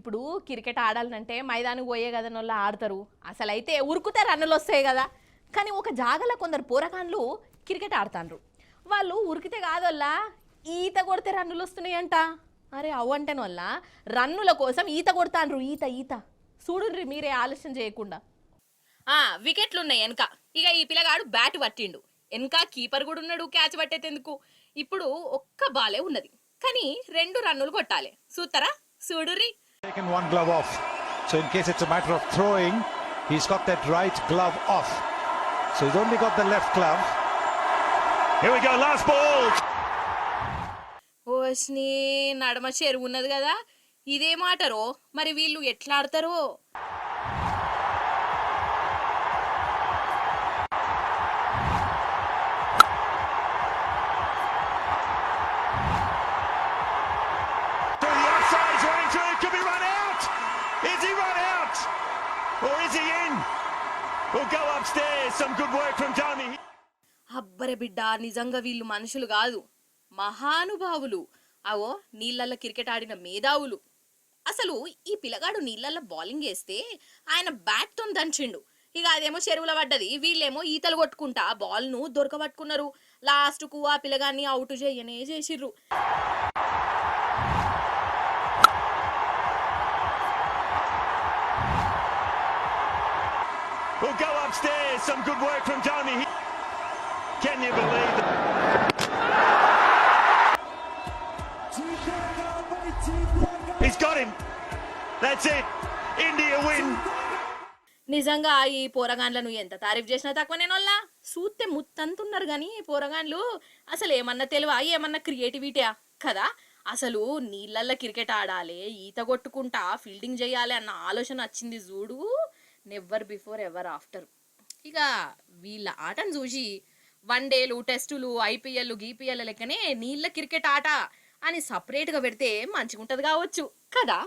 ఇప్పుడు క్రికెట్ ఆడాలంటే మైదానికి పోయే కదా నోళ్ళు ఆడతారు. అసలు అయితే ఉరుకుతే రన్నులు వస్తాయి కదా. కానీ ఒక జాగల కొందరు పోరగాన్లు క్రికెట్ ఆడతాండ్రు. వాళ్ళు ఉరికితే కాదల్లా ఈత కొడితే రన్నులు వస్తున్నాయంట. అరే అవ్వంటేను వల్ల రన్నుల కోసం ఈత కొడతాండ్రు. ఈత ఈత చూడుర్రి మీరే ఆలస్యం చేయకుండా. వికెట్లు ఉన్నాయి వెనక. ఇక ఈ పిల్లగాడు బ్యాట్ పట్టిండు. వెనక కీపర్ కూడా ఉన్నాడు క్యాచ్ పట్టేందుకు. ఇప్పుడు ఒక్క బాలే ఉన్నది కానీ 2 రన్నులు కొట్టాలి. చూస్తారా? చూడుర్రి. Taken one glove off, so in case it's a matter of throwing, he's got that right glove off, so he's only got the left glove. Here we go, last ball. ఓస్ని నడమ చెరువు ఉన్నది కదా, ఇదేమాటరో మరి వీళ్ళు ఎట్లా ఆడతారో. అబ్బరే బిడ్డ, నిజంగా వీళ్ళు మనుషులు కాదు, మహానుభావులు. అవో నీళ్ళల్లో క్రికెట్ ఆడిన మేధావులు. అసలు ఈ పిల్లగాడు నీళ్ళల్లో బౌలింగ్ వేస్తే ఆయన బ్యాట్ తో దంచిండు. ఇక అదేమో చెరువులో పడ్డది. వీళ్ళేమో ఈతలు కొట్టుకుంటా బాల్ ను దొరకబట్టుకున్నారు. లాస్ట్ కు ఆ పిల్లగాన్ని అవుట్ చేయనే చేసిర్రు. We'll go upstairs. Some good work from Domi. Can you believe it? He's got him. That's it. India win. నిజంగా ఈ పోరగాన్లను ఎంత తారీఫ్ చేసినా తక్కువనేనోళ్ళ. చూస్తే ముత్తంతున్నారు కానీ పోరగాన్లు అసలు ఏమన్నా తెలివా, ఏమన్నా క్రియేటివిటీయా కదా. అసలు నీళ్ళల్లో క్రికెట్ ఆడాలి, ఈత కొట్టుకుంటా ఫీల్డింగ్ చేయాలి అన్న ఆలోచన వచ్చింది చూడు. Never before ever after. ఇక వీళ్ళ ఆటను చూసి వన్డేలు, టెస్టులు, ఐపీఎల్, గీపీఎల్ లెక్కనే నీళ్ళ క్రికెట్ ఆట అని సపరేట్గా పెడితే మంచిగా ఉంటుంది కావచ్చు కదా.